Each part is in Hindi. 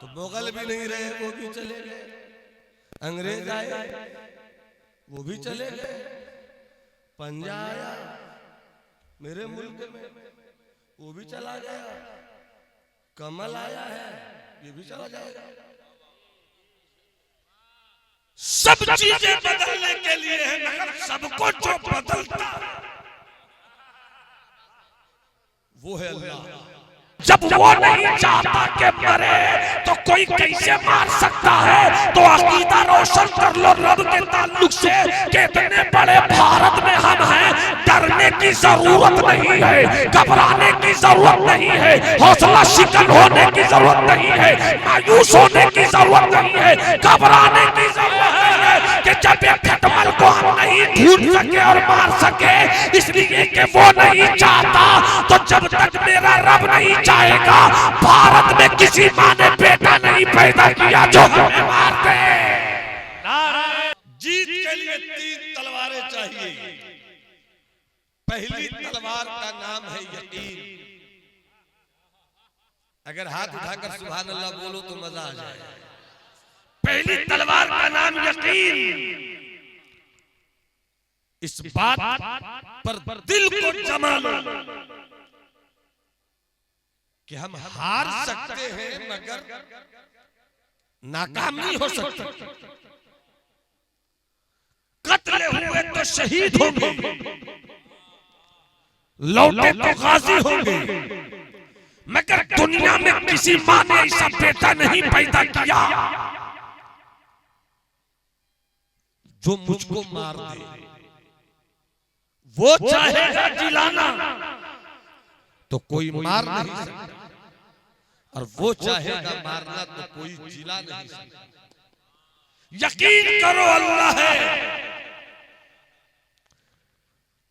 तो मुगल भी नहीं रहे, वो भी चले गए। अंग्रेज आए, वो भी चले गए। पंजा आया मेरे मुल्क में, वो भी चला गया। कमल आया है, ये भी चला जाएगा। सब चीजें बदलने के लिए है, मगर सबको जो बदलता वो है अल्लाह। जब वो नहीं चाहता कि मरे तो कोई कैसे मार सकता है? तो अकीदा रोशन कर लो रब के ताल्लुक से कि इतने बड़े भारत में हम हैं, डरने की जरूरत नहीं है, घबराने की जरूरत नहीं है, हौसला शिकन होने की जरूरत नहीं है, मायूस होने की जरूरत नहीं है, घबराने की जरूरत नहीं है कि जब ये खटमल को हम नहीं ढूंढ सके और मार सके, इसलिए कि वो नहीं चाहता। तो जब तक मेरा रब नहीं चाहेगा, भारत में किसी माँ ने बेटा नहीं पैदा किया जो हमें मार दे। जीत के लिए 3 तलवारें चाहिए। पहली तलवार का नाम है यकीन। अगर हाथ उठाकर सुभान अल्लाह बोलो तो मजा आ जाए। पहली तलवार का नाम यकीन। इस बात पर दिल को जमा लो कि हम हार सकते हैं मगर नाकाम नहीं हो सकते। कत्ल हुए तो शहीद होंगे, लौटे तो गाजी होंगे, मगर दुनिया में किसी माँ ने ऐसा बेटा नहीं पैदा किया जो मुझको मार दे। वो चाहेगा जिलाना तो कोई मार नहीं सकता, और वो चाहेगा मारना तो कोई जिला नहीं सकता। यकीन करो अल्लाह है।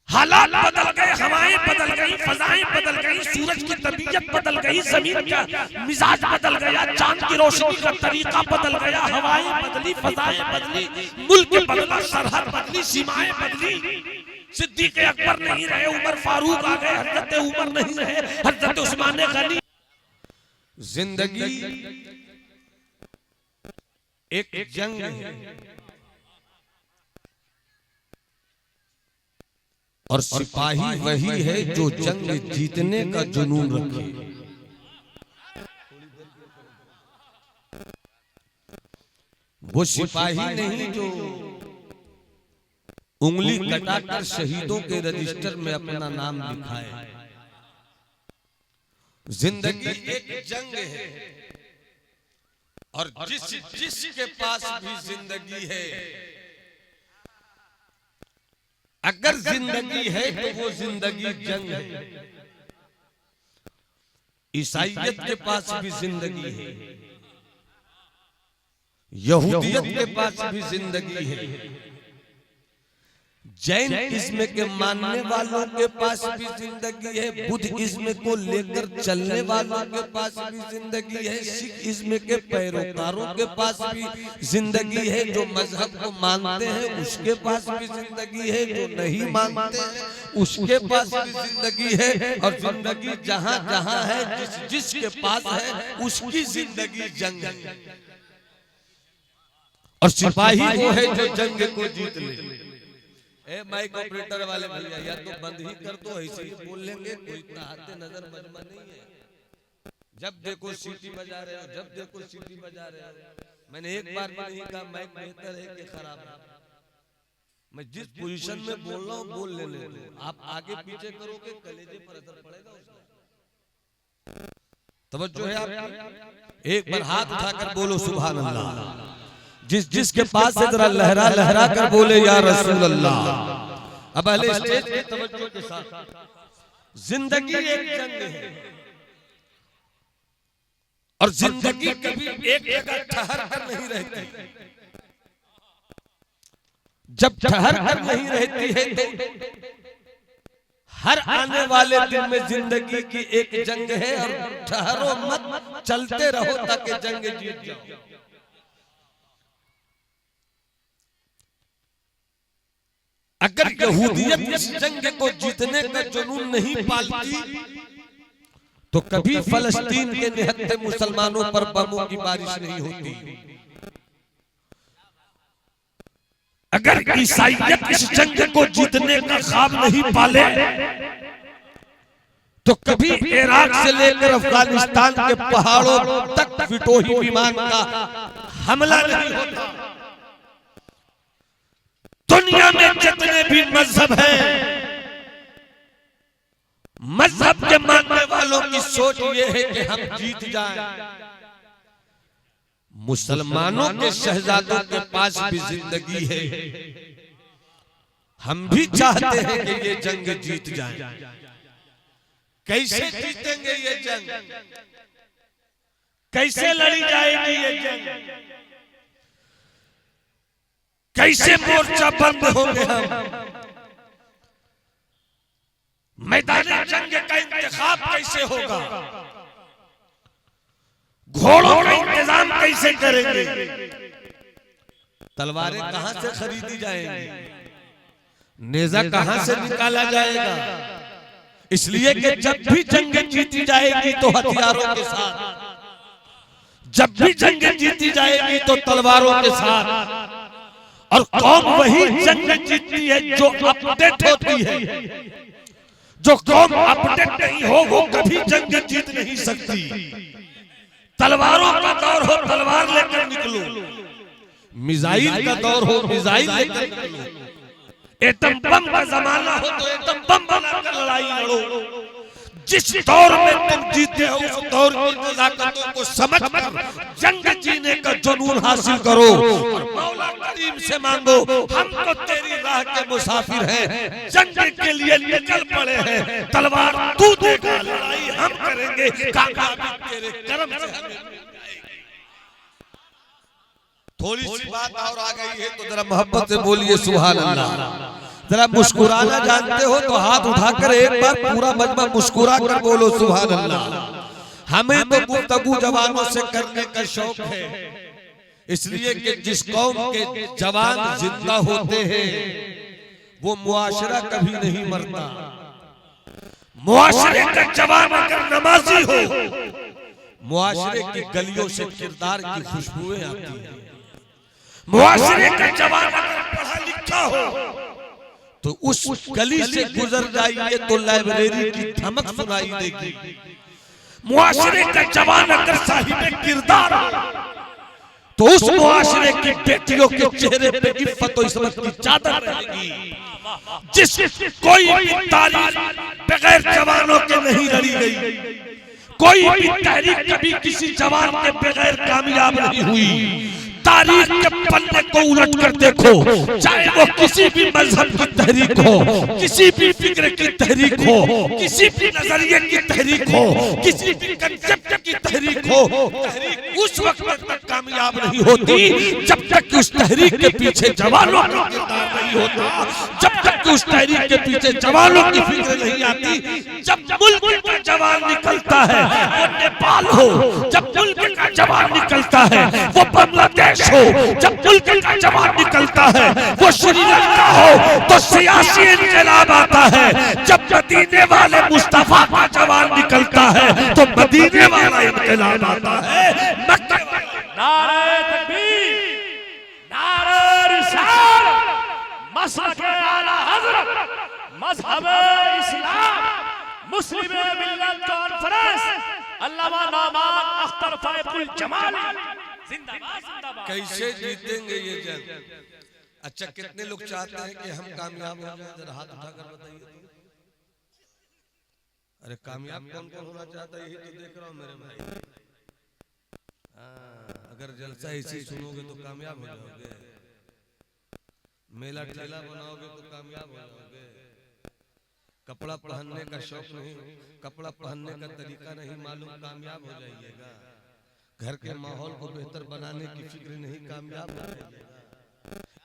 हालात बदल गए, हवाएं बदल गई, फजाएं बदल गई, सूरज की तबीयत बदल गई, जमीन का मिजाज बदल गया, चांद की रोशनी का तरीका बदल गया, हवाएं बदली, फजाएं बदली, मुल्क बदला, सरहद बदली, सीमाएं बदली। सिद्दीक अकबर नहीं रहे, उमर फारूक आ गए, हजरत उमर नहीं रहे, हजरत उस्मान गनी। जिंदगी एक जंग है, और सिपाही वही है जो जंग जीतने का जुनून रखे। वो सिपाही नहीं जो उंगली कटाकर शहीदों के रजिस्टर में अपना नाम लिखाए। जिंदगी एक जंग है, और जिसके पास भी जिंदगी है, अगर जिंदगी है तो वो जिंदगी जंग है। ईसाइयत के पास भी जिंदगी है, यहूदियत के पास भी जिंदगी है, जैन इज्म के मानने वालों के पास भी जिंदगी है, बुद्ध इज्म को लेकर चलने वालों के पास भी जिंदगी है, सिख इज्म के पैरोकारों के पास भी जिंदगी है, जो मजहब को मानते हैं उसके पास भी जिंदगी है, जो नहीं मानते हैं उसके पास भी जिंदगी है। और जिंदगी जहां जहां है, जिसके पास है उसकी जिंदगी जंग है। और सिपाही वो है जो जंग को जीत ले। ए माइक ऑपरेटर वाले भैया, या तो बंद ही कर दो, ऐसे ही बोल लेंगे, कोई नहाते नजर मजमा नहीं है। जब देखो सीटी बजा रहे हो, जब देखो सीटी बजा रहे हो। मैंने एक बार भी नहीं कहा माइक बेहतर है कि खराब है। मैं जिस पोजीशन में बोल रहा हूँ बोल लेने दो। आप आगे पीछे करोगे कलेजे पर असर पड़ेगा उसका। तवज्जो है आप? एक बार हाथ उठाकर बोलो सुभान अल्लाह। जिसके पास से जरा लहरा लहरा कर बोले या रसूल अल्लाह। अब अहले स्टेज की तवज्जो के साथ, जिंदगी एक जंग है, और जिंदगी कभी एक जगह ठहर कर नहीं रहती। जब ठहर कर नहीं रहती है तो हर आने वाले दिन में जिंदगी की एक जंग है, और ठहरो मत, चलते रहो ताकि जंग जीत जाओ। अगर यहूदियत इस जंग को जीतने का जुनून नहीं पालती तो कभी फलस्तीन के निहत्थे मुसलमानों पर बमों की बारिश नहीं होती। अगर ईसाइयत इस जंग को जीतने का ख्वाब नहीं पाले तो कभी इराक से लेकर अफगानिस्तान के पहाड़ों तक विटोही विमान का हमला नहीं होता। दुनिया में जितने भी मजहब हैं, मजहब के मानने वालों की सोच ये है कि हम जीत जाएं। मुसलमानों के शहजादों के पास भी जिंदगी है, हम भी चाहते हैं कि ये जंग जीत जाए। कैसे जीतेंगे ये जंग, कैसे लड़ी जाएगी ये जंग, कैसे मोर्चा बंद होंगे हम, मैदान जंग का इंतखाब कैसे होगा, घोड़ों का इंतजाम कैसे करेंगे, तलवारें कहां से खरीदी जाएंगी, नेजा कहां से निकाला जाएगा। इसलिए कि जब भी जंग जीती जाएगी तो हथियारों के साथ, जब भी जंग जीती जाएगी तो तलवारों के साथ, और कौम वही जंग जीतती है जो अपडेट होती है। जो कौम अपडेट नहीं हो वो कभी जंग जीत नहीं सकती। तलवारों का दौर हो तलवार लेकर निकलो, मिसाइल का दौर हो मिसाइल लेकर निकलो, एटम बम का जमाना हो तो एटम बम बनाकर लड़ाई लड़ो। जिस दौर में तुम जीते हो उस दौर की नज़ाकतों को समझकर जंग जीने का जुनून हासिल करो और मौला करीम से मांगो, हम तो तेरी राह के मुसाफिर हैं, जंग के लिए निकल पड़े हैं, तलवार तू देगा, लड़ाई हम करेंगे, कामयाबी तेरे करम से हमें मिल जाएगी। थोड़ी सी बात और आ गई है तो जरा मोहब्बत से बोलिए सुभान अल्लाह। जरा मुस्कुराना जानते हो तो हाथ उठाकर एक बार पूरा मजमा मुस्कुरा कर बोलो सुभान अल्लाह। हमें तो गुफ्तगू जवानों से करने का शौक है, इसलिए कि जिस कौम के जवान जिंदा होते हैं वो मुआशरा कभी नहीं मरता। मुआशरे का जवान अगर नमाजी हो, मुआशरे की गलियों से किरदार की खुशबुएं आती हैं। मुआशरे का जवान अगर पढ़ा लिखा हो तो उस गली से गुजर जाइए तो लाइब्रेरी की धमक सुनाई देगी। मुआशरे का जवान अगर साहिब किरदार तो उस मुआशरे की बेटियों के चेहरे पे इफ्फत और इस्मत की चादर रहेगी। जिस कोई भी तारीख बगैर जवानों के नहीं लड़ी गई, कोई भी तहरीक कभी किसी जवान के बगैर कामयाब नहीं हुई। तारीख के पन्ने को उलट कर देखो, चाहे वो किसी भी मजहब की तहरीक हो, किसी भी फिक्र की तहरीक हो, किसी भी नजरिए की तहरीक हो, किसी भी कंसेप्ट की तहरीक हो, तहरीक उस वक्त तक कामयाब नहीं होती जब तक उस तहरीक के पीछे जवानों का किरदार नहीं होता, जब तक उस तहरीक के पीछे जवानों की फिक्र नहीं आती। जब मुल्क का जवान निकलता है वो नेपाल हो, जब मुल्क का जवान निकलता है वो बांग्लादेश हो, जब मुल्क का जवान निकलता है वो श्रीलंका हो, तो सियासी इनकलाब आता है। जब मदीने वाले मुस्तफा का जवान निकलता है तो मदीने वाला इनकलाब आता है। नारे तकबीर, नारे रिसालत, मसलक आला हज़रत, मज़हब इस्लाम, मुस्लिम मिल्लत कॉन्फ्रेंस, अल्लामा नौमान अख्तर फैकुल जमाली जिंदाबाद जिंदाबाद। कैसे जीतेंगे ये जंग? अच्छा, कितने लोग चाहते हैं कि हम कामयाब हो जाएं? जरा हाथ उठाकर बताइए। अरे कामयाब कौन कौन होना चाहता है? यही तो देख रहा हूँ मेरे भाई। अगर जलसा इसी सुनोगे तो कामयाब हो जाओगे, मेला ठेला बनाओगे तो कामयाब हो जाओगे। कपड़ा पहनने का शौक नहीं, कपड़ा पहनने का तरीका नहीं मालूम, कामयाब हो जाइएगा। घर के माहौल को बेहतर बनाने की फिक्र नहीं, कामयाब हो जाइएगा।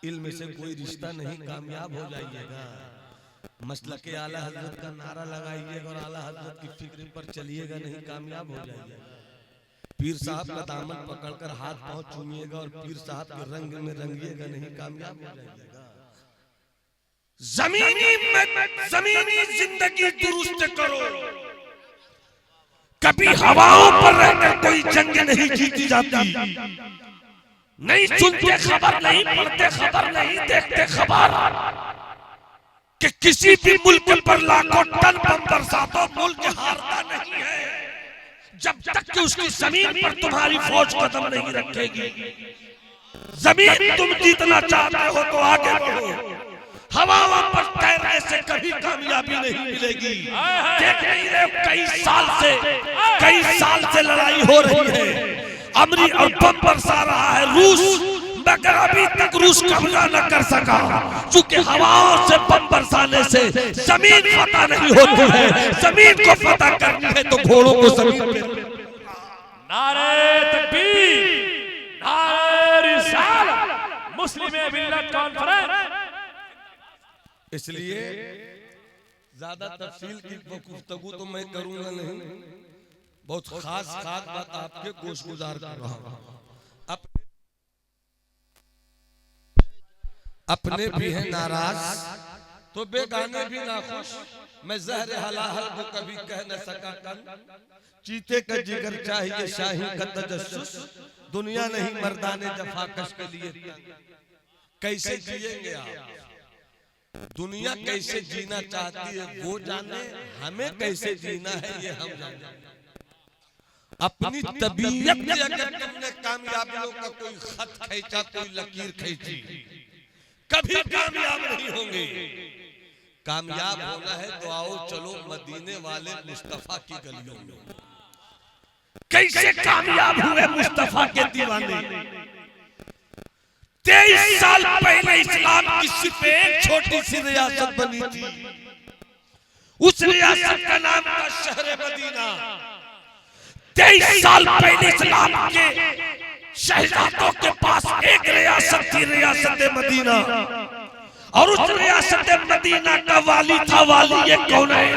इल्म से कोई रिश्ता नहीं, कामयाब हो जाइएगा। मसलके आला हजरत का नारा लगाइएगा और आला हजरत की फिक्र पर चलिएगा नहीं, कामयाब हो जाइएगा। पीर साहब का दामन पकड़कर हाथ पांव चूमिएगा और पीर साहब के रंग में रंगिएगा नहीं, कामयाब हो जाइएगा। जमीनी जिंदगी दुरुस्त करो, कभी हवाओं पर रहकर कोई जंग नहीं जीती जाती। नहीं सुनते खबर, नहीं पढ़ते खबर, नहीं देखते खबर कि किसी भी मुल्क पर लाखों टन बम बरसा तो मुल्क हारता नहीं है जब तक कि उसकी जमीन पर तुम्हारी फौज कदम नहीं रखेगी। जमीन तुम जीतना चाहते हो तो आगे बढ़ो, हवाओं पर तैरने से कभी कामयाबी नहीं मिलेगी। देख नहीं रहे कई साल से लड़ाई हो रही है, अमरीका और बम बरसा रहा है रूस, मगर अभी तक रूस कब्जा न कर सका, क्योंकि हवाओं से बम बरसाने से जमीन फतह नहीं होती है। जमीन को फतह करनी है तो घोड़ों को जमीन पे। नारे तकबीर, नारे रिसालत, मुस्लिम मिल्लत कॉन्फ्रेंस। इसलिए ज्यादा तफसील की गुफ्तगू तो मैं करूंगा नहीं, बहुत खास बात आपके गोश गुजार कर रहा हूं। अपने भी हैं नाराज तो बेगाने भी नाखुश, मैं जहर हलाहल को कभी कह न सका कल, चीते का जिगर चाहिए शाही का तजस्सुस, दुनिया नहीं मर्दाने जफाकश के लिए। कैसे जिएंगे आप, दुनिया कैसे जीना चाहती है वो जाने, हमें कैसे जीना है ये हम जाने। अपनी तबीयत से अगर तुमने कामयाबियों का कोई खत खींचा, कोई लकीर खींची, कभी कामयाब नहीं होंगे। कामयाब होना है तो आओ चलो मदीने वाले मुस्तफा की गलियों में। कैसे कामयाब हुए मुस्तफा के दीवाने। 23 साल पहले इस्लाम की सिर्फ एक छोटी सी रियासत बनी थी, उस रियासत का नाम था शहर मदीना। 23 साल पहले इस्लाम के शहजादों के पास एक रियासत थी, रियासत मदीना, और उस रियासत मदीना का वाली था, वाली ये कौन है?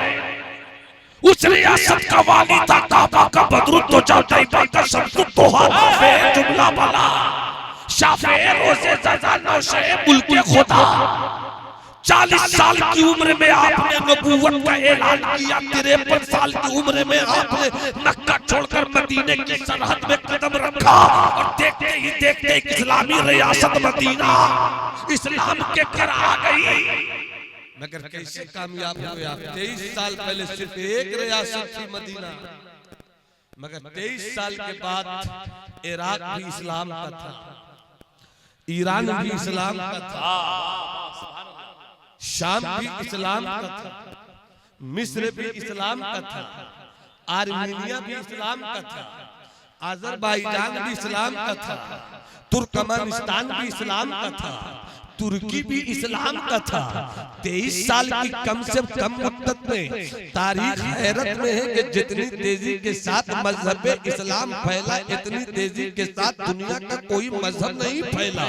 उस रियासत का वाली था काबा का बदरुद्दो जाता का शम्सुद्दोहा जुमला वाला शाफे रोज़े ज़ज़ा नौशे मुल्के खुदा। 40 साल की उम्र में आपने नबूवत का ऐलान किया, 53 साल की उम्र में आपने मक्का छोड़कर मदीने की सरहद में कदम रखा, और देखते ही देखते इस्लामी रियासत मदीना इस्लाम के घर आ गई। मगर कैसे कामयाब हुए आप? 23 साल पहले सिर्फ एक रियासत थी मदीना, मगर 23 साल के बाद इराक भी इस्लाम का था, ईरान भी इस्लाम का था, शाम भी इस्लाम का था, मिस्र भी इस्लाम का था, आर्मेनिया भी इस्लाम का था, अजरबैजान भी इस्लाम का था, तुर्कमेनिस्तान भी इस्लाम का था, तुर्की भी इस्लाम का था। 23 साल की कम से कम मुद्दत में तारीख हैरत में है कि जितनी तेजी के साथ मजहब इस्लाम फैला, इतनी तेजी के साथ दुनिया का कोई मजहब नहीं फैला।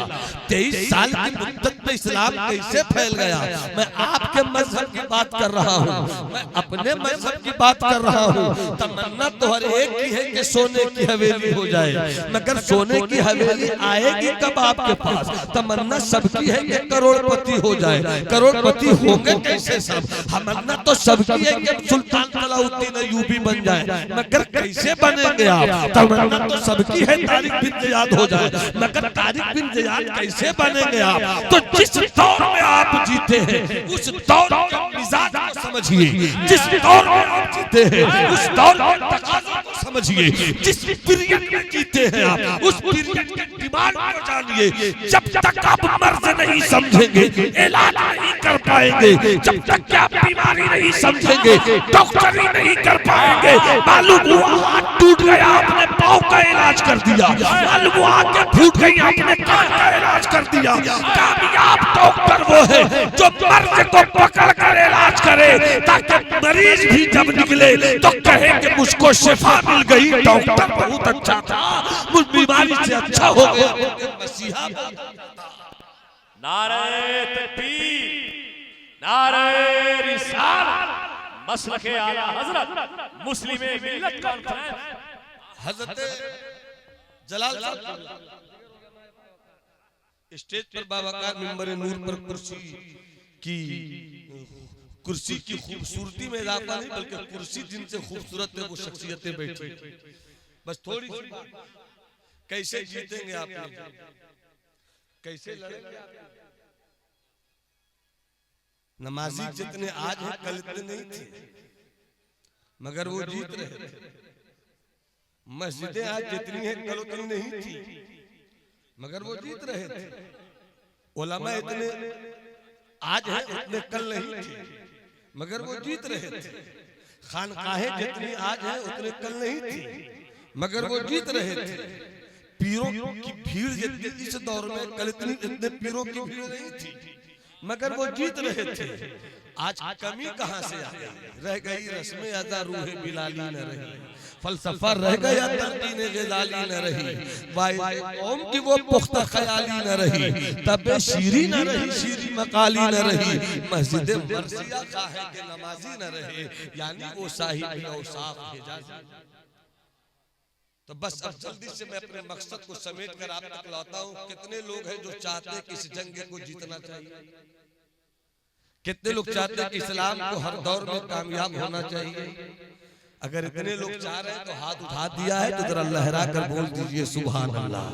23 साल की मुद्दत में इस्लाम कैसे फैल गया? मैं आपके मजहब की बात कर रहा हूँ, मैं अपने मजहब की बात कर रहा हूँ। तमन्ना तो हर एक की है कि सोने की हवेली हो जाए, मगर सोने की हवेली आएगी कब आपके पास? तमन्ना सबकी है कि करोड़पति हो जाए, करोड़पति होंगे कैसे सब? तमन्ना तो सबकी है कि सुल्तान सलाउद्दीन अय्यूबी बन जाए, मगर कैसे बनेंगे आप? तमन्ना तो सबकी है तारिक बिन ज़ियाद हो जाए, मगर तारिक बिन ज़ियाद कैसे बनेंगे आप? तो जिस दौर में आप जीते हैं उस दौर के मिजाज को समझिए, जिस दौर में आप जीते हैं उस दौर के तकाज़ों को समझिए, जिस पीरियड में जीते हैं आप उस पीरियड के डिमांड को जानिए। जब तक आप मर्ज नहीं समझेंगे, इलाज नहीं कर पाएंगे, जब तक आप बीमारी नहीं समझेंगे, डॉक्टरी नहीं कर पाएंगे। मालूम हुआ हाथ टूट गया, आपने पाँव का इलाज कर दिया, मालूम हुआ आंखें फूट गई, आपने कान का इलाज कर दिया। कामयाब डॉक्टर वो है जो मर्ज को पकड़ कर इलाज करे, ताकि मरीज भी जब निकले तो कहे कि मुझको शिफा मिल गई, डॉक्टर बहुत अच्छा था, मुझ बीमारी से अच्छा हो गया। मसीहा नारे तकबीर, नारे रिसालत, मसलके आला हजरत मुस्लिम मिल्लत कॉन्फ्रेंस। हजरत जलाल साहब स्टेज पर बावकार मिंबर नूर पर कुर्सी की कुर्सी की खूबसूरती में इजाफा नहीं, बल्कि कुर्सी जिनसे खूबसूरत है वो शख्सियतें बैठी। बस थोड़ी सी बात, कैसे जीतेंगे आप, कैसे लड़ेंगे आप? नमाजी जितने आज हैं कल इतने नहीं थे, मगर वो जीत रहे थे। मस्जिदें आज जितनी हैं कल उतनी नहीं थी, मगर वो जीत रहे थे। उलमा इतने आज हैं उतने कल नहीं थे, मगर वो जीत रहे थे। खानकाहें जितनी आज हैं उतने कल नहीं थी, मगर वो जीत रहे थे। पीरों की भीड़ जितनी इस दौर में कल इतने पीरों की भीड़ नहीं थी, मगर वो जीत रहे थे। आज कमी कहां से आ गई? रह गई रस्में अदा रूहे बिलाली न रही, फलसफा रह गया तलकीने ग़ज़ाली न रही, वाइज़ कौम की वो पुख्ता ख़याली न रही, तबे शीरी न रही, शीरी मकाली न रही, मस्जिद मर्सिया काहे के नमाजी न रहे, यानी वो साहिब औसाफ हिजाज़ी। तो बस अब जल्दी से मैं अपने मकसद को समेट कर आप तक लाता हूँ। कितने लोग हैं जो चाहते हैं कि इस जंग को जीतना चाहिए? कितने लोग चाहते हैं कि इस्लाम को हर दौर में कामयाब होना चाहिए? अगर इतने लोग चाह रहे हैं तो हाथ उठा दिया है तो जरा लहरा कर बोल दीजिए सुभान अल्लाह।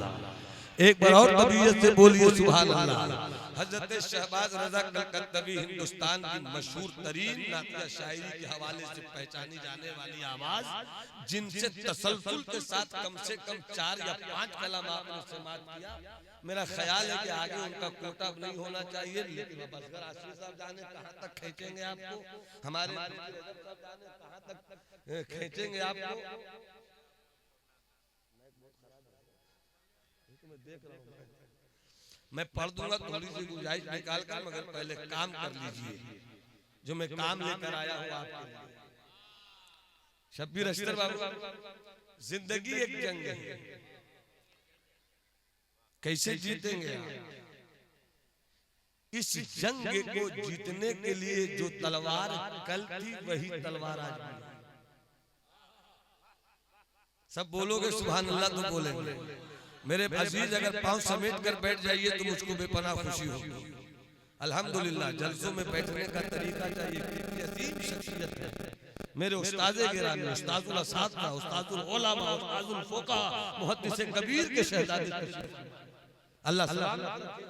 एक बार और तबीयत से बोलिए सुभान अल्लाह। हजरत शहबाज रजा कलकत्तवी हिंदुस्तान की मशहूर तरीन नातिया शायरी के हवाले से पहचानी जाने वाली आवाज, जिनसे तसलसल के साथ कम से कम 4 या 5 कलाम आपने समात किया। मेरा ख्याल है कि आगे उनका कोटा नहीं होना चाहिए, लेकिन असगर आसिफ साहब जाने कहां तक खींचेंगे आपको, हमारे कहां तक खींचेंगे आपको। मैं देख रहा हूं, मैं पढ़ दूंगा, थोड़ी सी गुंजाइश निकाल कर, मगर पहले काम कर लीजिए जो मैं काम लेकर आया हूं आपके लिए। शब्बीर अख्तर बाबू, जिंदगी एक जंग है, कैसे जीतेंगे आप? इस जंग को जीतने के लिए जो तलवार कल थी वही तलवार आज भी। सब बोलोगे सुभान अल्लाह तो बोलेंगे। मेरे अजीज अगर पांव समेट कर बैठ जाइए तो मुझको बेपनाह खुशी होगी। अल्हम्दुलिल्लाह जलसों में बैठने का तरीका चाहिए, कितनी अजीब शख्सियत है। मेरे उस्ताद गिरामी, उस्तादुल असातिज़ा, उस्तादुल उलमा, उस्तादुल फुक़हा, मुहद्दिस कबीर के शहजादे तशरीफ, अल्लाह सलामत रखे।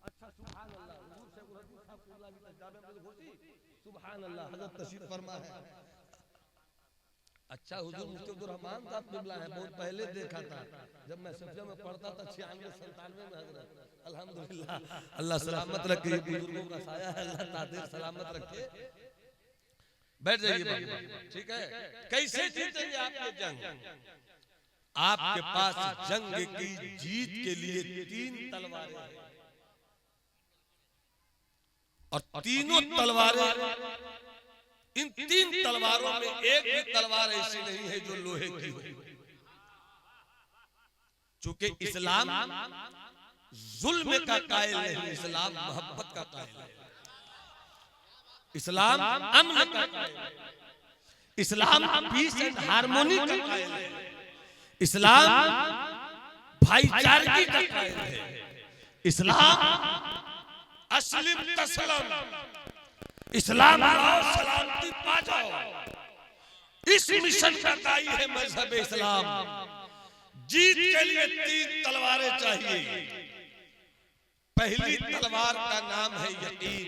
अच्छा सुभान अल्लाह, हुजूर शेख रजीब साहब कुल्ला की तजाबे में घुसी, सुभान अल्लाह हज़रत तशरीफ फरमा है। अच्छा हुजूर मुफ्ती अब्दुल रहमान साहब क़िबला है, बहुत पहले देखा था जब मैं सफिया में पढ़ता था 96-97 में हजरत। अल्हम्दुलिल्लाह अल्लाह सलामत रखे, बुजुर्गों का साया है, अल्लाह तादीर सलामत रखे। बैठ जाइए बाबू, ठीक है। कैसे जीतेंगे आप ये जंग? आपके पास जंग की जीत के लिए 3 तलवारें हैं, और तीनों तलवारें, इन 3 तलवारों में एक भी तलवार ऐसी नहीं है जो लोहे की हो। चूंकि इस्लाम जुल्म का कायल नहीं, इस्लाम मोहब्बत का कायल है, इस्लाम अमन का कायल है, इस्लाम पीस एंड हार्मोनी का कायल है, इस्लाम भाईचारगी का कायल है, इस्लाम अस्लिम तस्लम, इस्लाम सलामती पा जाओ। इस मिशन का दाई है मजहब इस्लाम। जीत के लिए 3 तलवारें चाहिए। पहली तलवार का नाम है यकीन।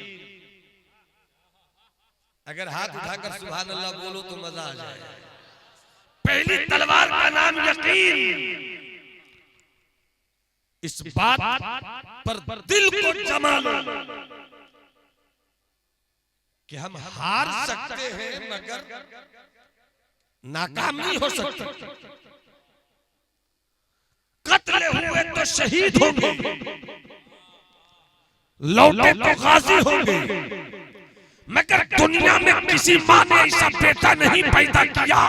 अगर हाथ उठाकर सुभान अल्लाह बोलो तो मजा आ जाए। पहली तलवार का नाम यकीन। इस बात पर दिल को जमा लो कि हम हार सकते हैं मगर नाकाम नहीं हो सकते। कत्ल हुए तो शहीद होंगे, लौटे तो गाजी होंगे, मगर दुनिया में किसी मां ने ऐसा बेटा नहीं पैदा किया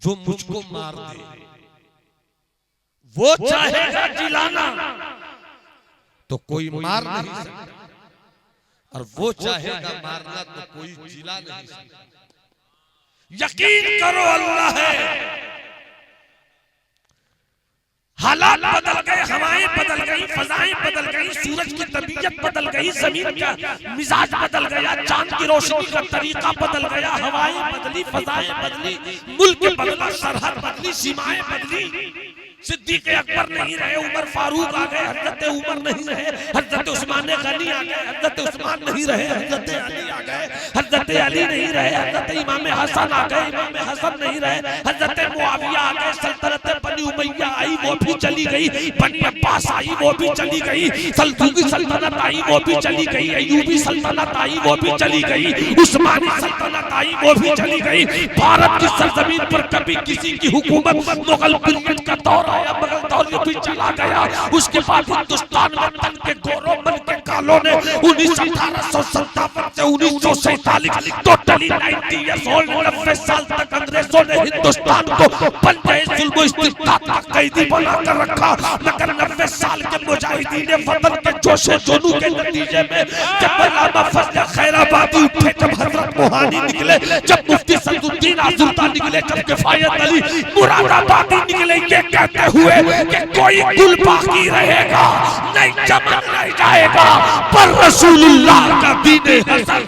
जो मुझको मार दे। वो चाहेगा जिलाना तो कोई मार नहीं सकता, और वो चाहेगा मारना तो कोई जिला नहीं सकता। यकीन करो अल्लाह है। हालात बदल गए, हवाएं बदल गई, फजाएं बदल गई, सूरज की तबीयत बदल गई, जमीन का मिजाज बदल गया, चांद की रोशनी का तरीका बदल गया, हवाएं बदली, फजाएं बदली, मुल्क बदला, सरहद बदली, सीमाएं बदली। सिद्दीक अकबर नहीं रहे, उमर फारूक आ गए, हजरत उमर नहीं रहे, हजरत उस्मान गनी आ गए, हजरत उस्मान नहीं रहे, हजरत अली आ गए, हजरत अली नहीं रहे, हजरत इमाम हसन आ गए, इमाम हसन नहीं रहे, हजरत मुआविया आ गए, सल्तनत बनी उमैया आई वो भी चली गई, बनी अब्बास आई वो भी चली गई, सल्तूकी सल्तनत आई वो भी चली गई, अयूबी सल्तनत आई वो भी चली गई, उस्मानी सल्तनत आई वो भी चली गई। भारत की सरजमीन पर कभी किसी की हुकूमत मुगल पीरियड का दौर आया, मुगल दौर भी चला गया। उसके बाद हिंदुस्तान में तन के गोरों मन के कालों ने 1857 से 1947 टोटली 90 इयर्स ओल्ड 90 साल तक अंग्रेजों ने हिंदुस्तान को पंजे जुल्म इस्तिबदाद का कैदी बनाकर रखा। मगर 90 साल के मुजाहिदीन वतन के जोशे जुनू के नतीजे में जब अल्लामा फजल खैराबादी उठे, जब हजरत मोहानी निकले, जब मुफ्ती सदुद्दीन आजुर्दा निकले, जब किफायत अली मुरादाबादी निकले, ये कहते हुए कि कोई गुल बाकी रहेगा नहीं, चमन रह जाएगा पर रसूलुल्लाह का दीन हसन।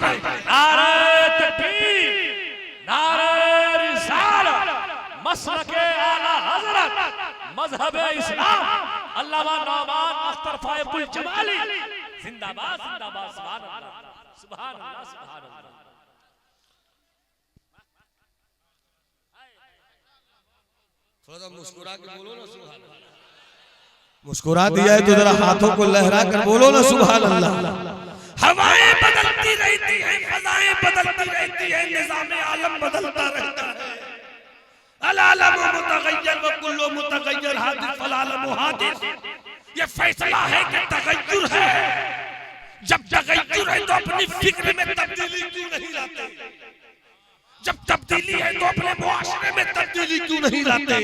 नारे तकबीर, नारे रिसालत, मसलके आला हजरत, मजहबे इस्लाम, अल्लामा नौमान अख्तर फायकुल जमाली जिंदाबाद जिंदाबाद। सुभान अल्लाह, सुभान अल्लाह, सुभान अल्लाह। थोड़ा मुस्कुरा के बोलो ना सुभान अल्लाह। मुस्कुरा दिया है तो जरा हाथों को लहरा कर बोलो ना सुभान अल्लाह। हवाएं बदलती रहती हैं, फजाएं बदलती रहती हैं, निज़ाम आलम बदलता रहता है। अल-आलम मुतगय्यर व कुल्लु मुतगय्यर हादिस फल आलम हादिस। ये फैसला है कि तगय्युर है। जब तगय्युर है तो अपनी फिक्र में तब्दीली क्यों नहीं लाते? जब तब्दीली है तो अपने मुआशरे में तब्दीली क्यों नहीं लाते?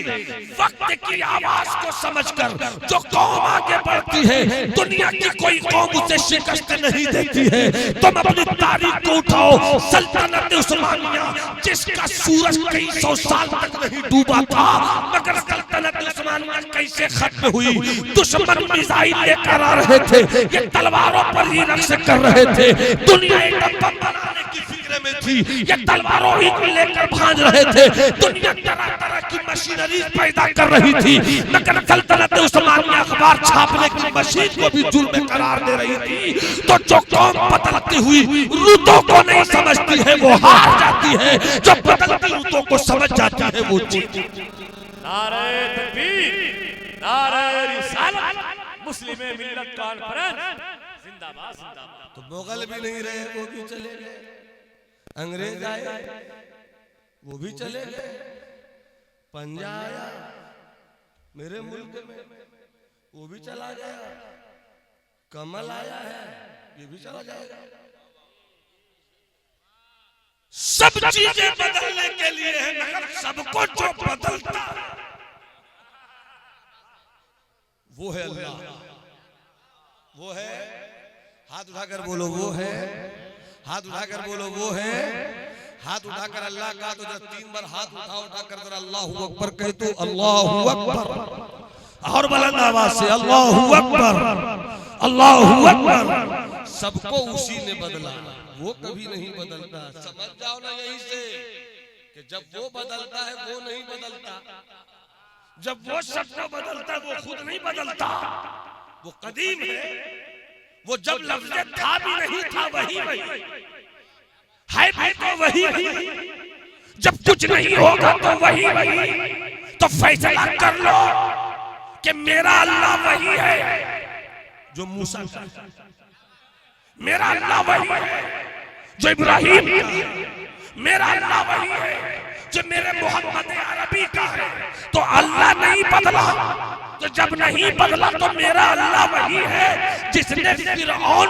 वक्त की आवाज को समझकर जो कौम आगे बढ़ती है, दुनिया की कोई कौम उसे शिकस्त नहीं देती है। तुम अपनी तारीख को उठाओ, सल्तनत उस्मानिया जिसका सूरज कई सौ साल तक नहीं डूबा था, मगर सल्तनत उस्मानिया कैसे खत्म हुई? दुश्मन मिसाइल लेकर आ रहे थे, ये तलवारों पर ही रक्स कर रहे थे। दुनिया एटम बम बनाने की फिक्र में थी, ये तलवारों ही को लेकर भाग रहे थे। दुनिया तरह तरह की मशीनरी पैदा कर रही थी, मगर सल्तनत उस्मानिया अखबार छापने की मशीन को भी जुल्म करार दे रही थी। तो जो कौम बदलती हुई रुतों को नहीं समझती है वो हार जाती है, जो बदलती रुतों को समझ जाती है वो जीतती है। नारे तकबीर, नारे रिसालत, मुस्लिम मिल्लत कॉन्फ्रेंस जिंदाबाद जिंदाबाद। तो मुगल भी नहीं रहे, वो भी चले गए, अंग्रेज आए वो भी चले गए, पंजा आया मेरे मुल्क में वो भी चला गया, कमल आया है ये भी चला जाएगा। सब चीजें बदलने के लिए है, मगर सबको जो बदलता वो है अल्लाह। वो है, हाथ उठाकर बोलो वो है, हाथ उठाकर बोलो वो है, हाथ उठाकर अल्लाह का तो जब 3 बार हाथ उठाकर जरा अल्लाहू अकबर कहे तो अल्लाहू अकबर, और बुलंद आवाज से अल्लाहू अकबर, अल्लाहू अकबर। सबको उसी ने बदला, वो कभी नहीं बदलता। समझ जाओ ना यहीं से कि जब वो बदलता है वो नहीं बदलता। जब वो सबको बदलता वो खुद नहीं बदलता, वो कदीम है। वो जब लफ्ज़ था भी नहीं था वही है भी तो वही। जब कुछ नहीं होगा तो वही। तो फैसला कर लो कि मेरा अल्लाह वही है जो मूसा का, मेरा अल्लाह वही है जो इब्राहिम का, मेरा अल्लाह वही है जो मेरे मोहम्मद अरबी का है। तो अल्लाह नहीं बदला, तो जब नहीं बदला तो मेरा अल्लाह वही है जिसने फिरौन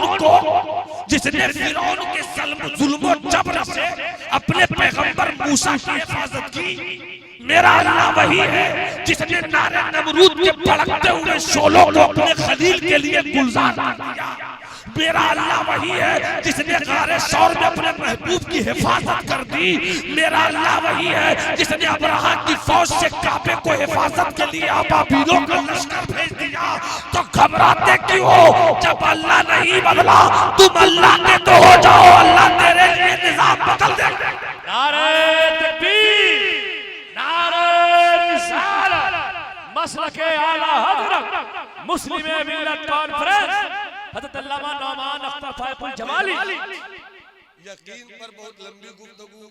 के जुल्म जबर से अपने पैगंबर मूसा की हिफाजत की। मेरा अल्लाह वही है जिसने नारे नमरूद के भड़कते हुए शोलों को अपने खलील के लिए गुलजार कर दिया। मेरा अल्लाह वही है जिसने गारे शौर में अपने महबूब की हिफाजत कर दी। मेरा अल्लाह वही है जिसने अब्राहा की फौज से काबे को हिफाजत के लिए अबाबीलों का लश्कर भेज दिया। तो घबराते क्यों हो? जब अल्लाह नहीं बदला तुम अल्लाह के तो हो जाओ, अल्लाह तेरे लिए निजाम बदल दे। नारे तकबीर, नारे रिसालत, मसलके आला हज़रत मुस्लिम मिल्लत कॉन्फ्रेंस हज़रत अल्लामा नौमान अख्तर फायकुल जमाली। यकीन पर बहुत लंबी गुफ्तगू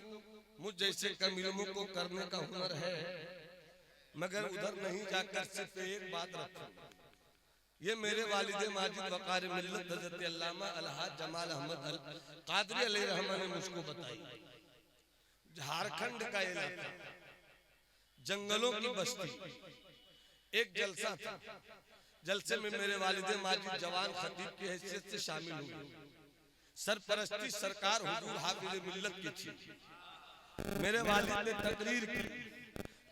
मुझ जैसे कमीलों को करने का हुनर है, मगर उधर नहीं जाकर सिर्फ एक बात रखो। ये मेरे वालिद माजिद वक़ार मिल्लत हज़रत अल्लामा अलहाज जमाल अहमद अल कादरी अलैहिर्रहमा ने मुझको बताई। झारखंड का इलाका, जंगलों की बस्ती, एक जलसा था। जलसे में मेरे वालिद माजिद जवान खतीब की हैसियत से शामिल हुए। सरपरस्ती सरकार हुजूर हाफिज मिल्लत की थी। मेरे वालिद ने तकरीर की।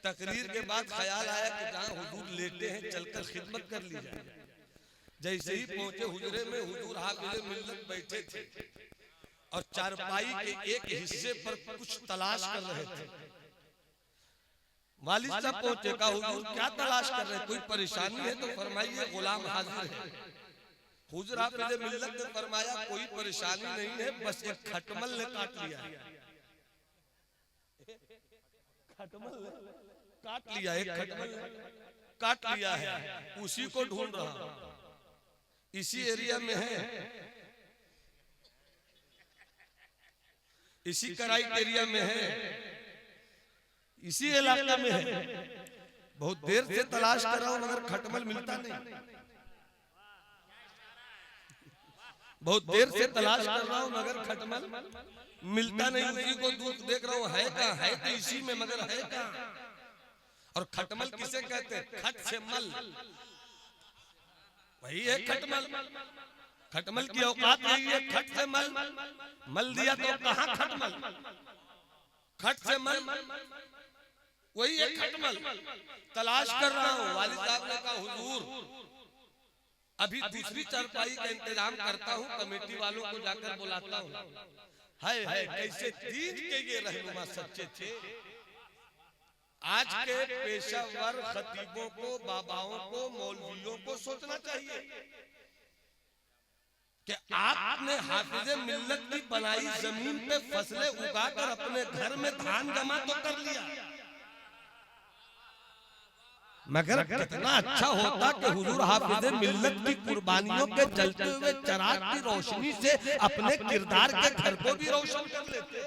तकरीर के बाद ख्याल आया कि जहाँ हुजूर लेटे हैं चलकर खिदमत कर ली जाए। जैसे ही पहुंचे हुजरे में हुजूर हाफिज मिल्लत बैठे थे और चारपाई के एक हिस्से पर कुछ तलाश कर रहे थे। वालिद साहब पहुंचे, कहा हुजूर क्या तलाश कर रहे हैं, कोई परेशानी है तो फरमाइए, गुलाम हाजिर है। हुजूर हाफिज मिल्लत ने फरमाया कोई परेशानी नहीं है, बस एक खटमल ने काट लिया है। खटमल ने काट लिया, एक खटमल ने काट लिया है, उसी को ढूंढ रहा हूं। इसी एरिया में है, इसी कराई एरिया में है, इसी इलाके में है। बहुत देर से तलाश कर रहा हूं मगर खटमल मिलता नहीं। बहुत देर से तलाश कर रहा हूं मगर खटमल मिलता नहीं। उसी को दूर देख रहा हूं, है कहां, है तो इसी में मगर है कहां। और खटमल किसे कहते हैं? खट से मल, वही है खटमल। खटमल की औकात यही है, खट से मल, मल दिया तो कहां खटमल, खट से मल, वही है खटमल। तलाश कर रहा हूं। वालिद साहब ने कहा हुजूर अभी दूसरी चारपाई का इंतजाम करता हूं, कमेटी वालों को जाकर बुलाता हूं। हाय हाय कैसे दीन के ये रहनुमा सच्चे थे। आज के पेशावर खतीबों को, बाबाओं को, मौलवियों को सोचना चाहिए कि आपने हाफिज मिल्लत की बनाई जमीन पे फसलें उगाकर अपने घर में धान जमा तो कर लिया, मगर कितना अच्छा होता कि हुजूर हाफिज मिल्लत की कुर्बानियों के जलते हुए चराग की रोशनी से अपने किरदार के घर को भी रोशन कर लेते,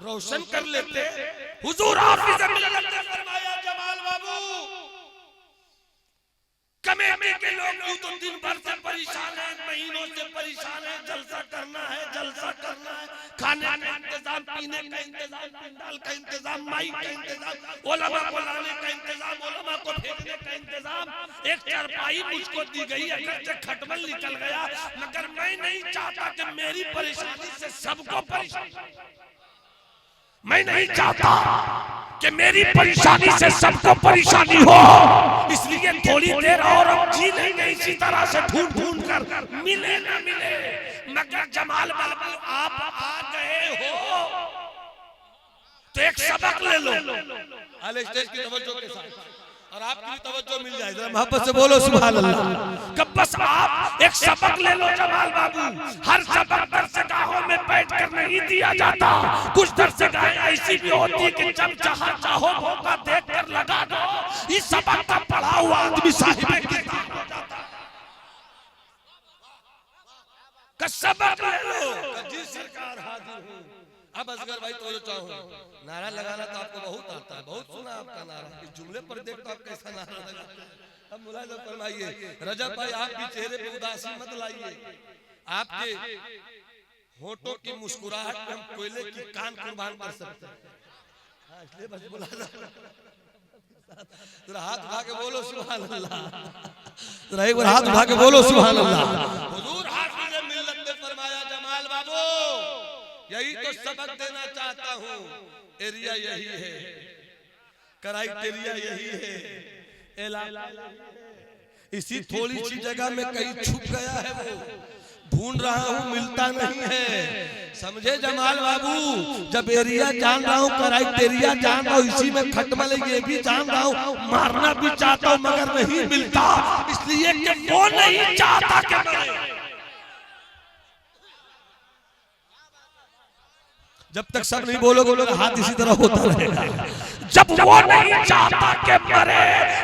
रोशन कर लेते। हुजूर हाफिज मिल्लत ने फरमाया जमाल बाबू कमेटी के लोग यूं तो दिन भर से परेशान हैं, महीनों से परेशान हैं, जलसा करना है, जलसा करना है, खाने का इंतजाम, पीने का इंतजाम, पंडाल का इंतजाम, माइक का इंतजाम, उलमा को लाने का इंतजाम, उलमा को भेजने का इंतजाम। एक चारपाई मुझको दी गई, अगर से खटमल निकल गया, मगर मैं नहीं चाहता कि मेरी परेशानी से सबको परेशानी, मैं नहीं चाहता कि मेरी परेशानी से सबको परेशानी हो। इसलिए थोड़ी देर और हम जी लेंगे इसी तरह से ढूंढ ढूंढ कर, मिले ना मिले, मगर जमाल बाबू आप आ गए हो तो एक सबक ले लो। अले स्टेज की तवज्जो के साथ और आपकी भी तवज्जो मिल जाए, जरा मोहब्बत से बोलो सुभान अल्लाह। कब बस आप एक सबक ले लो जमाल बाबू। हर सबक दरसगाहों में बैठकर नहीं दिया जाता। कुछ दरसगाहें ऐसी भी होती है कि जब जहां चाहो मौका देखकर लगा दो। इस सबक का पढ़ा हुआ आदमी साहिब किताब हो जाता है। का सबक ले लो। जी सरकार हाजिर हूँ। अब असगर भाई तो चाहो नारा लगाना तो आपको बहुत आता है, बहुत सुना आपका नारा। इस जुमले पर देखो आप कैसा नारा लगाते हैं। अब मुलाहिजा फरमाइए रजब भाई, आप भी चेहरे पे उदासी मत लाइए। आपके होठों की मुस्कुराहट पे हम कोयले की कान कुर्बान कर सकते हैं। इसलिए बस मुलाहिजा जरा हाथ उठा के बोलो सुभान अल्लाह। जरा एक बार हाथ उठा के बोलो सुभान अल्लाह। हुजूर हाफिज मिल्लत ने फरमाया जमाल बाबू यही तो सबक देना चाहता हूँ। एरिया यही है, क्राइटेरिया यही है, इसी थोड़ी सी जगह में कहीं छुप गया है वो। ढूंढ रहा हूँ मिलता नहीं है। समझे जमाल बाबू, जब एरिया जान रहा हूँ, क्राइटेरिया जान रहा हूँ, इसी में खटमल ये भी जान रहा हूँ, मारना भी चाहता हूँ मगर नहीं मिलता, इसलिए कि वो नहीं चाहता कि मरे। जब तक सब नहीं बोलोगे लोग हाथ इसी तरह होता रहेगा। जब वो नहीं चाहता कि मरे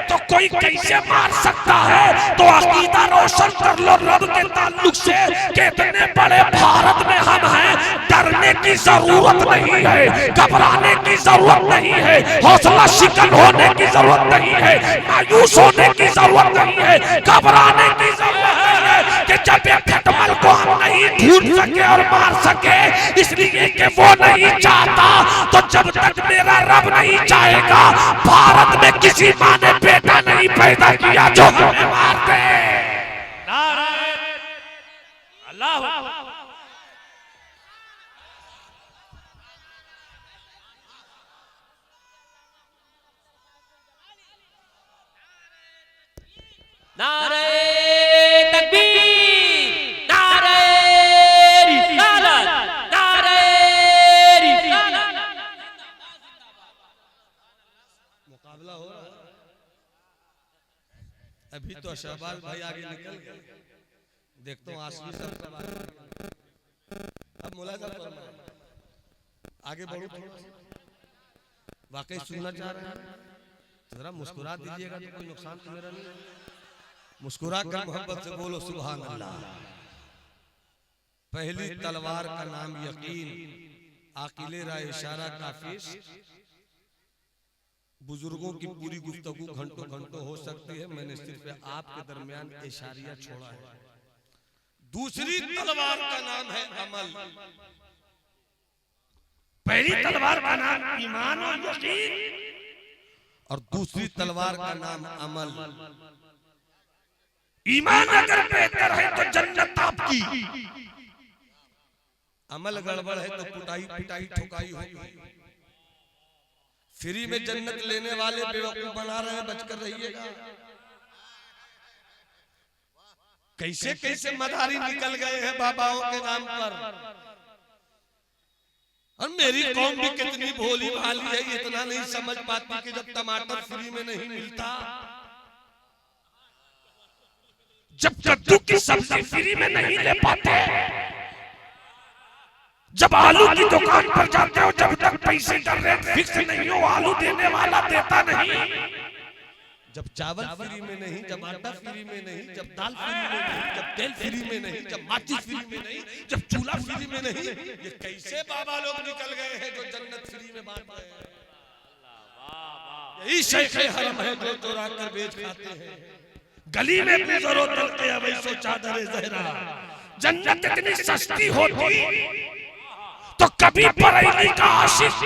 तो कोई कैसे मार सकता है? तो अकीदा रोशन कर लो रब के ताल्लुक से कि इतने बड़े भारत में हम हैं, डरने की जरूरत नहीं है, घबराने की जरूरत नहीं है, हौसला शिकन होने की जरूरत नहीं है, मायूस होने की जरूरत नहीं है, घबराने की जरूरत नहीं है कि जब ये खटमल को हम नहीं ढूंढ सके और मार सके, इसलिए कि वो नहीं चाहता। तो जब तक मेरा रब नहीं चाहेगा, भारत में किसी माँ ने बेटा नहीं पैदा किया जो हमें मार दे। नारे अल्लाह नारे तकबीर, नारे रिसालत, नारे रिसालत। मुकाबला हो रहा है। अभी तो शहबाज भाई आगे निकल गए, देखता हूँ आसमी सब कब आगे। अब मुलाजा फरमाए, आगे बढ़ो थोड़ा सा। वाकई सुनना चाह रहे हैं तो जरा मुस्कुरा दीजिएगा, तो कोई नुकसान तो मेरा नहीं है। मुस्कुरा कर मोहब्बत से बोलो सुभान अल्लाह। पहली तलवार का नाम यकीन, आकिले राय इशारा काफिश। बुजुर्गों की पूरी गुफ्तगू घंटों घंटों हो सकती है, मैंने सिर्फ आपके दरमियान इशारिया छोड़ा है। दूसरी तलवार का नाम है अमल। पहली तलवार का नाम ईमान और यकीन, और दूसरी तलवार का नाम अमल। ईमान अगर बेहतर है तो जन्नत आपकी, अमल गड़बड़ है तो कुटाई पिटाई ठुकाई होगी। फ्री में जन्नत लेने वाले बेवकूफ बना रहे हैं, बचकर रहिएगा। कैसे कैसे मदारी निकल गए हैं बाबाओं के नाम पर। और मेरी कौम भी कितनी भोली भाली है, इतना नहीं समझ पाती कि जब टमाटर फ्री में नहीं मिलता, जब कद्दू की सब्जी फ्री में नहीं ले पाते, जब आलू की दुकान पर जाते हो, जब तक पैसे का रेट फिक्स नहीं हो आलू देने वाला देता नहीं। जब चावल फ्री में नहीं, जब आटा फ्री में नहीं, जब दाल फ्री में नहीं, जब तेल फ्री में नहीं, जब माचिस फ्री में नहीं, जब चूल्हा फ्री में नहीं, ये कैसे बाबा लोग निकल गए हैं जो जन्नत फ्री में बांट रहे हैं। यही शेख हरम है जो चोरा कर बेच खाते हैं। गली में भी जरूरत चलते हैं वैसो चादर जहरा। जन्नत इतनी सस्ती होती तो कभी बरेली का आशिक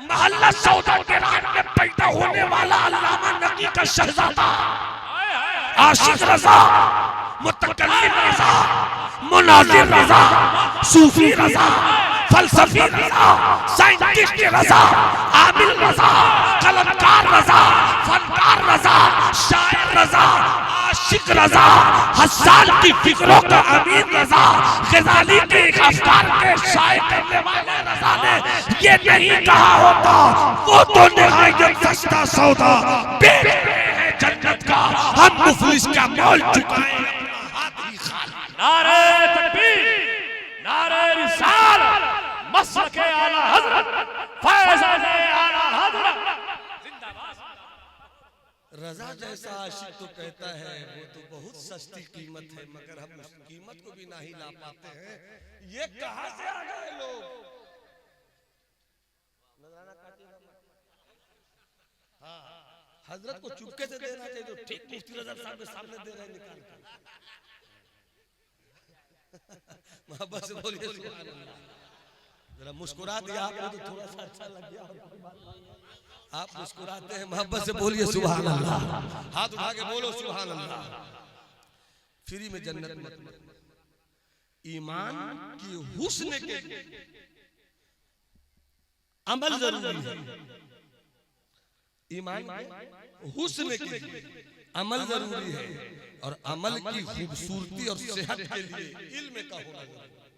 मोहल्ला सौदा के रात में पैदा होने वाला अल्लामा नकी का शहजादा, आशिक रजा, मुतकल्लिम रजा, मुनाजिर रजा, सूफी रजा, फलसफी रजा, साइंटिस्ट रजा, आमिल रजा, कलमकार रजा, फनकार रजा, शायर रजा, आशिक रजा, हस्सान की फिक्रों का अमीर रजा, ग़ज़ाली के एक अफ़कार के शायर करने वाले रजा ने ये नहीं कहा होता वो तो निहायत सस्ता सौदा बेच रहे हैं जन्नत का, हम मुफलिस का मोल चुकाए अपना हाथ ही खाली। नारे तकबीर, नारे रिसालत, मसलके आला हज़रत, फैज़ाने आला हज़रत जिंदाबाद। रजा जैसा आशिक तो कहता है वो तो बहुत सस्ती कीमत है, मगर हम उस कीमत को भी नहीं ला पाते हैं। ये कहां से आ गए लोग। हाँ, हजरत को चुपके से देना चाहिए, तो ठीक मुफ्ती रजा साहब के सामने दे रहे हैं निकाल कर। मोहब्बत से बोलिए सुभान अल्लाह। जरा मुस्कुरा दिया आपने तो थोड़ा सा अच्छा लग गया। आप मुस्कुराते हैं, मोहब्बत से बोलिए सुभान अल्लाह। हाथ उठा के बोलो सुभान अल्लाह। फ्री में जन्नत मत। ईमान की हुस्न के अमल जरूरी है। ईमान के हुस्न के लिए अमल जरूरी है, और अमल की खूबसूरती और सेहत के लिए इल्म का होना जरूरी है।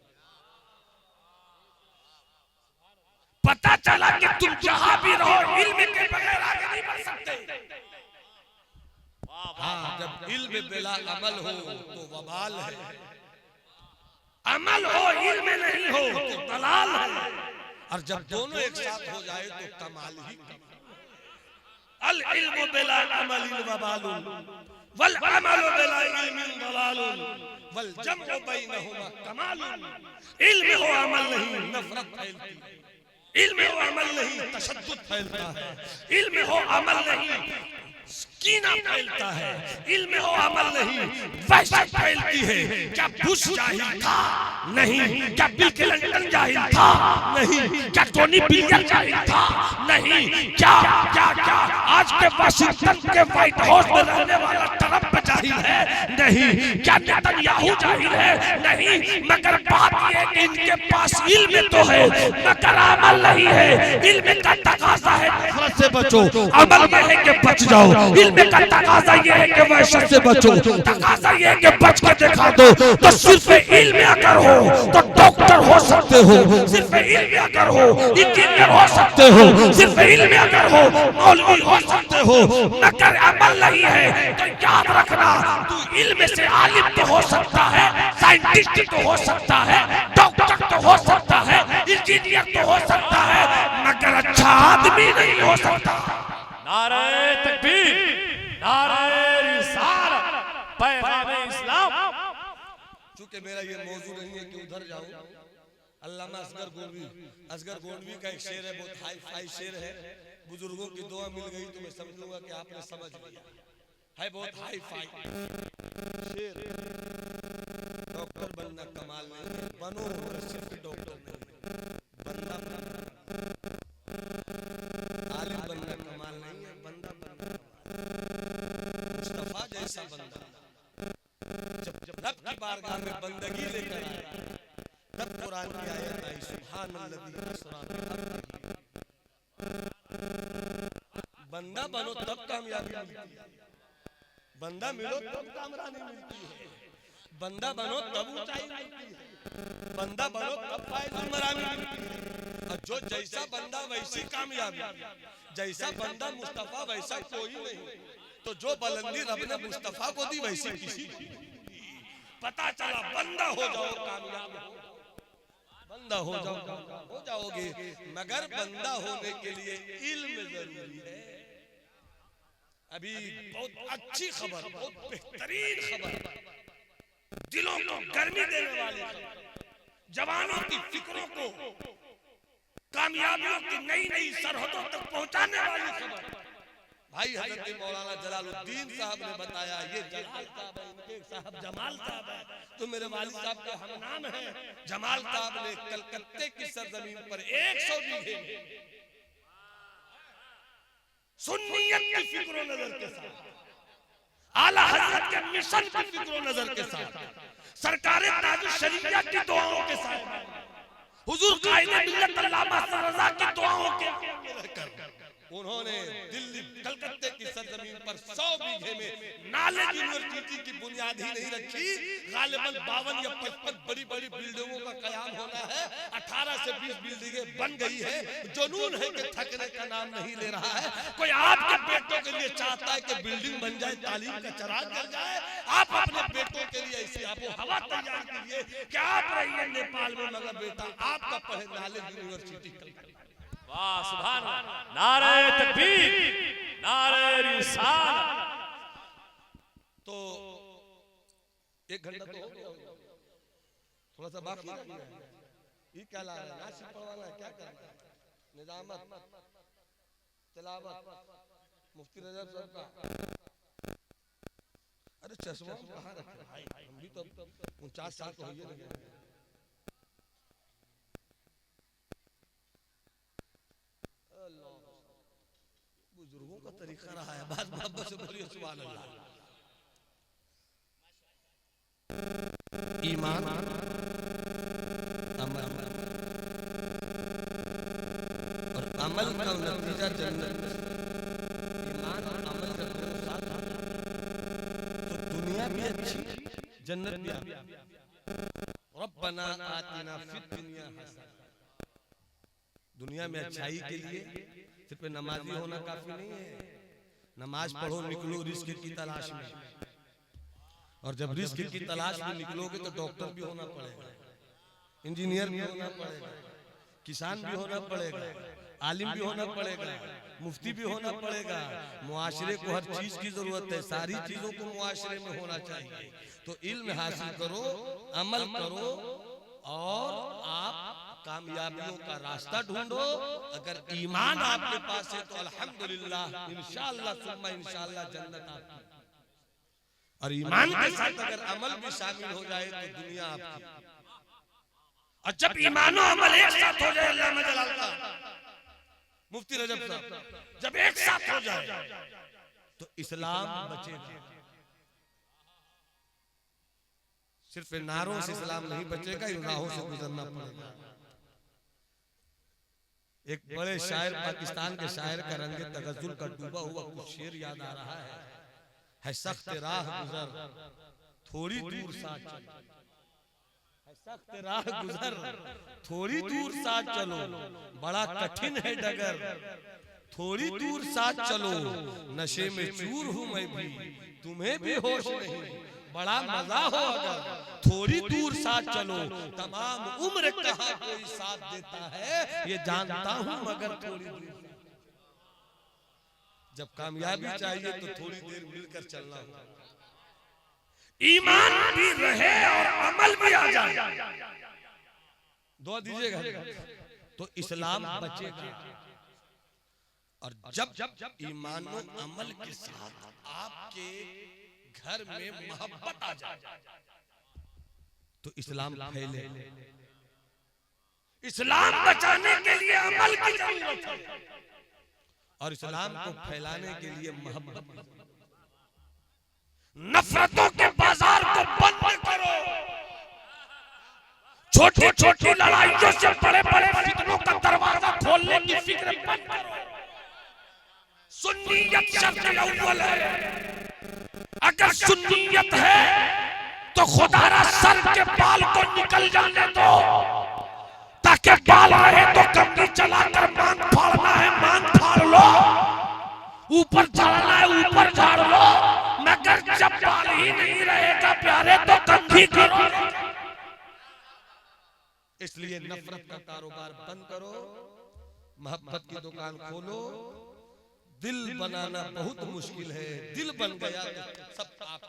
पता चला कि तुम जहां भी रहो इल्म के बगैर आगे नहीं बढ़ सकते। हाँ, जब इल्म बिला अमल हो तो वबाल है, अमल हो इल्म नहीं हो तो दलाल है, और जब दोनों एक साथ हो जाए तो कमाल ही अल इल्मु बिला अमलिन वबालुन वल अमलु बिला इल्मिन दलालुन वल जम्उ बैनहुमा कमालुन। इल्म हो अमल नहीं नफरत फैलती, इल्म हो अमल नहीं तशद्दुद फैलता है, इल्म हो अमल नहीं कीना फैलता है, इल्म हो अमल नहीं वहशत फैलती है। क्या बुश जाहिल था? नहीं। क्या बिल क्लिंटन जाहिल था? नहीं। क्या टोनी ब्लेयर जाहिल था? नहीं। क्या क्या क्या आज के वाशिंगटन के व्हाइट हाउस में रहने वाला ट्रंप जाहिल है? नहीं। क्या नेतन्याहू जाहिल है? नहीं। मगर बात ये कि इनके पास इल्म तो है मगर अमल नहीं है। इल्म का तकाजा है नफरत से बचो, अमल ये है कि बच जाओ। इल्म का तकाजा ये है कि वहशत से बचो, तकाजा ये है कि बच के दिखा दो। तो सिर्फ इल्म अगर हो तो डॉक्टर हो सकते हो, सिर्फ इल्म अगर हो इंजीनियर हो सकते हो, सिर्फ इल्म अगर हो मौलवी हो सकते हो, मगर अमल नहीं है तो याद रखना तू इल्म से आलिम तो हो सकता है, साइंटिस्ट तो हो सकता है, डॉक्टर तो हो सकता है, इंजीनियर तो हो सकता है, मगर अच्छा आदमी नहीं हो सकता। नारे तकबीर, नारे रिसालत, पैगाम इस्लाम। चूंकि मेरा ये मौजू नहीं है कि उधर जाऊं, अल्लामा असगर गोंडवी का एक शेर है, बहुत हाई फाई शेर है। बुजुर्गों की दुआ मिल गई तो मैं समझूंगा कि आपने समझ लिया है। बहुत हाई फाई शेर। डॉक्टर बनना कमाल नहीं है, बनो सिर्फ डॉक्टर नहीं, बंदा बनना। आलिम बनना कमाल नहीं है, बंदा बनना। मुस्तफा जैसा बंदा जब रब की बारगाह में बंदगी लेकर आया, तब कुरान की आयत आई, सुब्हानल्लज़ी अस्रा बिअब्दिही। बंदा बनो तब कामयाबी मिलती है, बंदा मिलो तब कामरानी मिलती है, बंदा बनो तब ऊंचाई मिलती है, बंदा बनो तब फायदा मिलती है। और जो जैसा बंदा वैसी कामयाबी, जैसा बंदा मुस्तफा वैसा कोई नहीं। तो जो बुलंदी रब ने मुस्तफा को दी वैसी किसी की। पता चला बंदा हो जाओ कामयाब, बंदा हो जाओगे, मगर बंदा होने के लिए इल्म जरूरी है। अभी बहुत अच्छी खबर, बहुत बेहतरीन खबर, दिलों को गर्मी देने वाली खबर, जवानों की फिक्रों को कामयाबियों की नई नई सरहदों तक पहुंचाने वाली खबर। भाई हजरत मौलाना जलालुद्दीन साहब ने बताया, ये जलाल साहब है, इनके साहब जमाल साहब है, तो मेरे वालिद साहब के हम नाम है। जमाल साहब ने कलकत्ते की सरजमीन पर 100 बीघे सुन्नियत की फिक्रो नजर के साथ, आला हजरत के मिशन की फिक्रो नजर के साथ, सरकार ताजुल शरीयत की दुआओं के साथ, हुजूर कायदे मिल्लत अल्लामा रज़ा की दुआओं के उन्होंने दिल्ली कलकत्ते की सरजमीन पर 100 बीघे में नॉलेज यूनिवर्सिटी की बुनियाद ही नहीं रखी। गालिबन 52 या 55 बड़ी बड़ी बिल्डिंगों का कयाम होना है, 18 से 20 बिल्डिंगें बन गई है। जुनून है कि थकने का नाम नहीं ले रहा है। कोई आपके बेटों के लिए चाहता है कि बिल्डिंग बन जाए, तालीम का चराग जल जाए। आप अपने बेटों के लिए ऐसी आबो हवा तैयार कीजिए कि आप रहिए नेपाल में मगर बेटा आपका पढ़े नॉलेज यूनिवर्सिटी। वाह सुभान अल्लाह, नारे तकबीर, नारे रिसालत। तो 1 घंटा तो हो गया, थोड़ा सा बाकी है। ये क्या ला रहा है? नासिब पढ़वाना है, क्या करना है? निजामत, तिलावत, मुफ्ती रजब साहब का। अरे चश्मा कहाँ रखे भाई? हम भी तो 49 साल तो होइए लगे। बुजुर्गों का तरीका रहा है, बात मोहब्बत से बोलिए सुभान अल्लाह। ईमान, अमल, और अमल का नतीजा जन्नत। जन्नत भी रब्बना आतिना फिद दुनिया हसना। दुनिया में अच्छाई के लिए सिर्फ नमाजी होना काफी नहीं है। नमाज पढ़ो, निकलो रिस्क की तलाश में, और जब रिस्क की तलाश में निकलोगे तो डॉक्टर भी होना पड़ेगा, इंजीनियर भी होना पड़ेगा, किसान भी होना पड़ेगा, आलिम भी होना पड़ेगा, मुफ्ती भी होना पड़ेगा। मुआशरे को हर चीज की जरूरत है, सारी चीजों को मुआशरे में होना चाहिए। तो इल्म हासिल करो, अमल करो, और आप कामयाबियों का रास्ता ढूंढो। अगर ईमान आपके पास है तो अल्हम्दुलिल्लाह, इंशाअल्लाह सुम्मा इंशाअल्लाह जन्नत आपकी। और ईमान के साथ अगर अमल भी शामिल हो जाए तो दुनिया आपकी। और जब ईमान और अमल एक साथ हो जाए, अल्लाह में जलाल का मुफ्ती रजब साहब, जब एक साथ हो जाए तो इस्लाम बचेगा। सिर्फ नारों से इस्लाम नहीं बचेगा, इन राहों से गुजरना पड़ेगा। एक बड़े शायर, पाकिस्तान के शायर का रंग तगज़ुल का डूबा हुआ कुछ शेर याद आ रहा है सख्त राह गुजर थोड़ी दूर साथ चलो, है सख्त राह गुजर थोड़ी दूर साथ चलो, बड़ा कठिन है डगर थोड़ी दूर साथ चलो, नशे में चूर हूं मैं भी तुम्हें भी होश नहीं, बड़ा मजा हो अगर थोड़ी दूर साथ चलो, तमाम उम्र कहाँ कोई साथ देता है ये जानता हूं मगर थोड़ी दूर। जब कामयाबी चाहिए तो थोड़ी देर मिलकर चलना होगा, ईमान भी रहे और अमल भी आ जाए। दुआ दीजिएगा तो इस्लाम बचेगा। और जब ईमान और अमल के साथ आपके घर में मोहब्बत आ जाए तो इस्लाम फैले। इस्लाम बचाने के लिए अमल की जरूरत है, और इस्लाम को फैलाने के लिए मोहब्बत। नफरतों के बाजार को बंद करो, छोटी छोटी लड़ाइयों से बड़े बड़े फितनों का दरवाजा खोलने की फिक्र बंद करो। सुन्नियत शर्त अव्वल है, अगर सुन्नियत है तो खुदारा सर के बाल को निकल जाने दो, ताकि बाल रहे तो कंघी चलाकर मांग फाड़ना है मांग फाड़ लो, ऊपर झाड़ना है ऊपर झाड़ लो, मगर जब बाल ही नहीं रहेगा प्यारे तो कंघी करो। इसलिए नफरत का कारोबार बंद करो, मोहब्बत की दुकान खोलो। दिल बनाना बहुत मुश्किल है, दिल बन गया तो सब आप